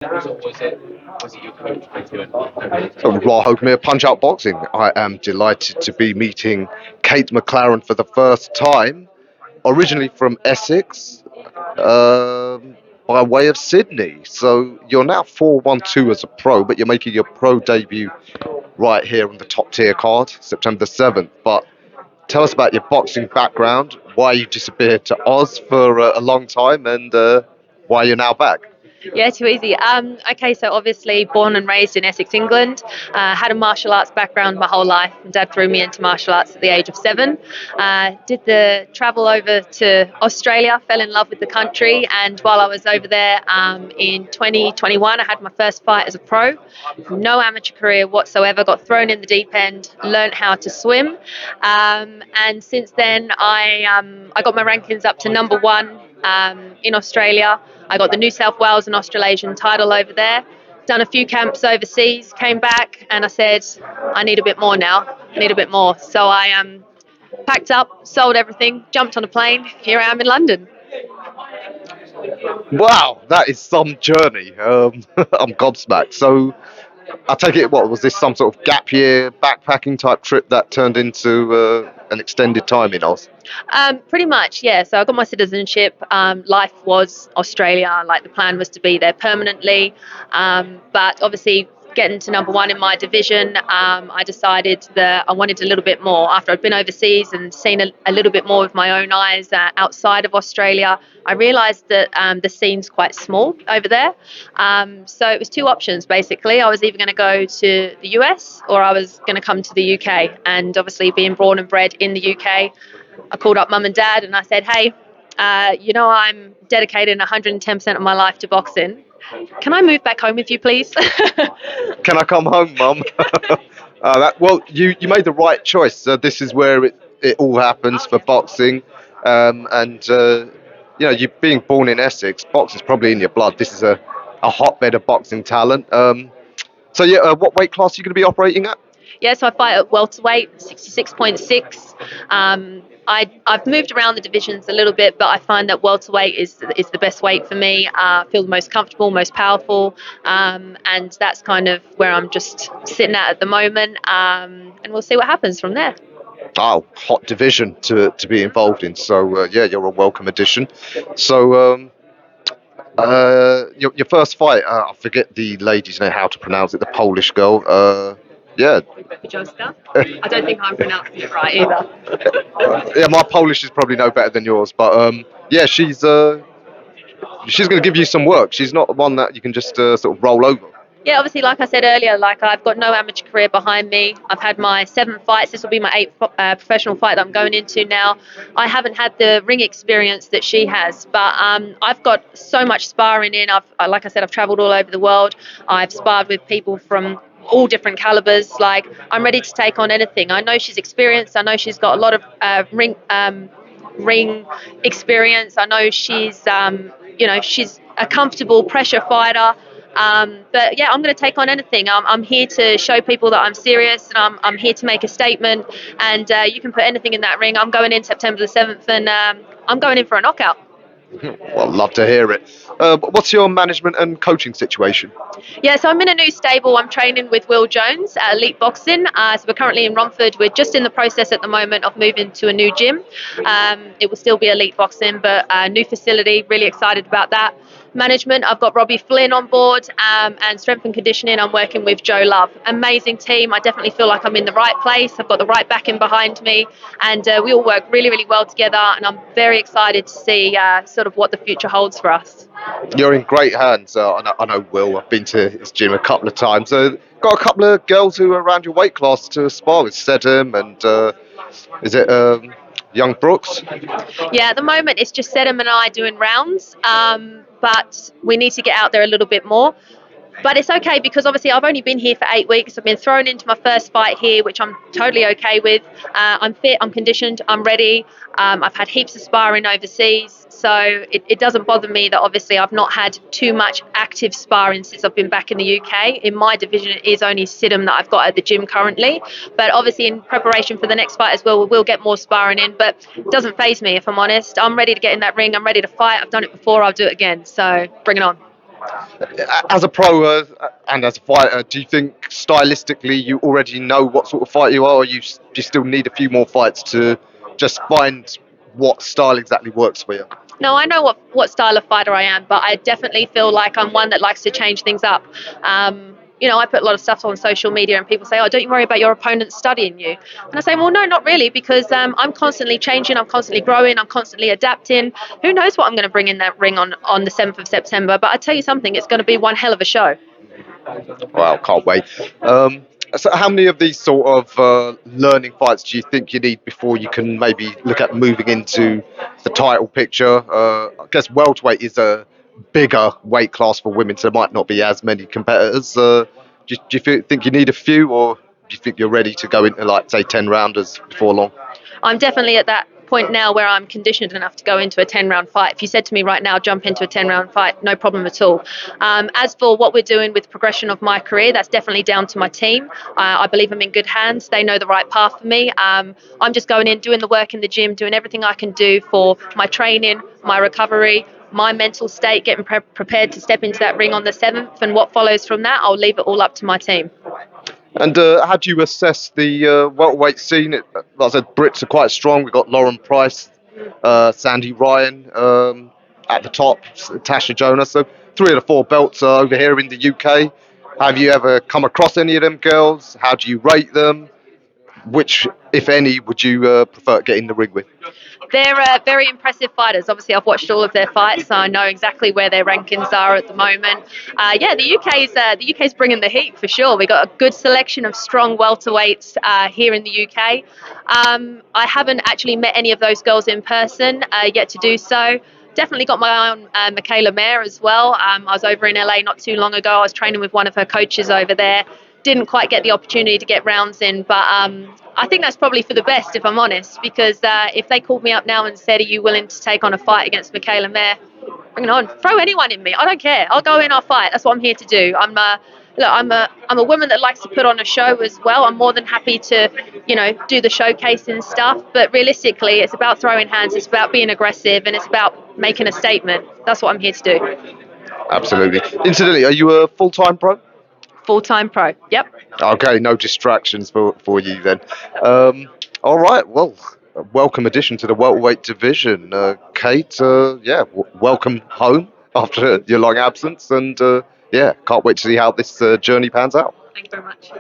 Well, Hope Punch Out Boxing. I am delighted to be meeting Kate McLaren for the first time, originally from Essex, by way of Sydney. So you're now 4-1-2 as a pro, but you're making your pro debut right here on the top tier card, September the 7th. But tell us about your boxing background, why you disappeared to Oz for a long time, and why you're now back. Yeah, too easy. Okay, so obviously born and raised in Essex, England. Had a martial arts background my whole life. Dad threw me into martial arts at the age of 7. Did the travel over to Australia, fell in love with the country, and while I was over there in 2021, I had my first fight as a pro. No amateur career whatsoever. Got thrown in the deep end, learnt how to swim, and since then I got my rankings up to number 1 in Australia. I got the New South Wales and Australasian title over there. Done a few camps overseas, came back, and I said, I need a bit more now. I need a bit more. So I packed up, sold everything, jumped on a plane. Here I am in London. Wow, that is some journey. I'm gobsmacked. So I take it, what was this, some sort of gap year backpacking type trip that turned into an extended time in Oz? Pretty much, yeah. So I got my citizenship. Life was Australia. Like the plan was to be there permanently. But obviously, getting to number 1 in my division, I decided that I wanted a little bit more. After I'd been overseas and seen a little bit more with my own eyes outside of Australia, I realised that the scene's quite small over there. So it was 2 options basically. I was either going to go to the US or I was going to come to the UK. And obviously, being born and bred in the UK, I called up mum and dad and I said, hey, I'm dedicating 110% of my life to boxing. Can I move back home with you, please? Can I come home, Mum? Well, you made the right choice. This is where it all happens for boxing. And, you being born in Essex, boxing's probably in your blood. This is a hotbed of boxing talent. What weight class are you going to be operating at? Yeah, so I fight at welterweight, 66.6. I've moved around the divisions a little bit, but I find that welterweight is the best weight for me. I feel the most comfortable, most powerful, and that's kind of where I'm just sitting at the moment. And we'll see what happens from there. Oh, hot division to be involved in. So you're a welcome addition. So your first fight, I forget the lady's name, how to pronounce it, the Polish girl. Yeah. Joska? I don't think I'm pronouncing it right either. Yeah, my Polish is probably no better than yours, but she's going to give you some work. She's not one that you can just sort of roll over. Yeah, obviously, like I said earlier, like I've got no amateur career behind me. I've had my 7 fights. This will be my 8th professional fight that I'm going into now. I haven't had the ring experience that she has, but I've got so much sparring in. Like I said, I've travelled all over the world. I've sparred with people from all different calibers. Like I'm ready to take on anything. I know she's experienced. I know she's got a lot of ring experience. I know she's she's a comfortable pressure fighter. But yeah, I'm going to take on anything. I'm here to show people that I'm serious, and I'm here to make a statement. And you can put anything in that ring. I'm going in September the 7th, and I'm going in for a knockout. Well, love to hear it. What's your management and coaching situation? Yeah, so I'm in a new stable. I'm training with Will Jones at Elite Boxing. So we're currently in Romford. We're just in the process at the moment of moving to a new gym. It will still be Elite Boxing, but a new facility. Really excited about that. Management, I've got Robbie Flynn on board, and strength and conditioning, I'm working with Joe Love. Amazing team. I definitely feel like I'm in the right place. I've got the right backing behind me, and we all work really, really well together, and I'm very excited to see sort of what the future holds for us. You're in great hands. I know Will. I've been to his gym a couple of times. Got a couple of girls who are around your weight class to spar with. Sedum and is it Young Brooks? Yeah, at the moment it's just Sedum and I doing rounds, but we need to get out there a little bit more. But it's okay because obviously I've only been here for 8 weeks. I've been thrown into my first fight here, which I'm totally okay with. I'm fit, I'm conditioned, I'm ready. I've had heaps of sparring overseas. So it doesn't bother me that obviously I've not had too much active sparring since I've been back in the UK. In my division, it is only Sidham that I've got at the gym currently. But obviously in preparation for the next fight as well, we'll get more sparring in. But it doesn't faze me, if I'm honest. I'm ready to get in that ring. I'm ready to fight. I've done it before. I'll do it again. So bring it on. As a pro and as a fighter, do you think stylistically you already know what sort of fight you are, or you still need a few more fights to just find what style exactly works for you? No, I know what style of fighter I am, but I definitely feel like I'm one that likes to change things up. I put a lot of stuff on social media, and people say, "Oh, don't you worry about your opponent studying you." And I say, "Well, no, not really, because I'm constantly changing, I'm constantly growing, I'm constantly adapting. Who knows what I'm going to bring in that ring on the 7th of September? But I tell you something, it's going to be one hell of a show." Wow, can't wait. Um, so, how many of these sort of learning fights do you think you need before you can maybe look at moving into the title picture? I guess welterweight is a bigger weight class for women, so there might not be as many competitors. Do you think you need a few, or do you think you're ready to go into, like, say, 10 rounders before long? I'm definitely at that point now where I'm conditioned enough to go into a 10-round fight. If you said to me right now, jump into a 10-round fight, no problem at all. As for what we're doing with the progression of my career, that's definitely down to my team. I believe I'm in good hands. They know the right path for me. I'm just going in, doing the work in the gym, doing everything I can do for my training, my recovery, my mental state, getting prepared to step into that ring on the 7th. And what follows from that, I'll leave it all up to my team. And how do you assess the welterweight scene? Like I said, Brits are quite strong. We've got Lauren Price, Sandy Ryan at the top, Tasha Jonas. So three of the four belts are over here in the UK. Have you ever come across any of them girls? How do you rate them? Which, if any, would you prefer to get in the ring with? They're very impressive fighters. Obviously, I've watched all of their fights, so I know exactly where their rankings are at the moment. Yeah, the UK's bringing the heat for sure. We got a good selection of strong welterweights here in the UK. I haven't actually met any of those girls in person yet to do so. Definitely got my eye on Michaela Mayer as well. I was over in LA not too long ago. I was training with one of her coaches over there. Didn't quite get the opportunity to get rounds in, but I think that's probably for the best, if I'm honest, because if they called me up now and said, "Are you willing to take on a fight against Michaela Mayer?" Bring it on. Throw anyone in me. I don't care. I'll go in. I'll fight. That's what I'm here to do. I'm a woman that likes to put on a show as well. I'm more than happy to, do the showcasing stuff. But realistically, it's about throwing hands. It's about being aggressive, and it's about making a statement. That's what I'm here to do. Absolutely. Incidentally, are you a full-time pro? Full-time pro. Yep. Okay, no distractions for you then. All right, well, a welcome addition to the welterweight division. Kate, yeah, welcome home after your long absence, and yeah, can't wait to see how this journey pans out. Thank you very much.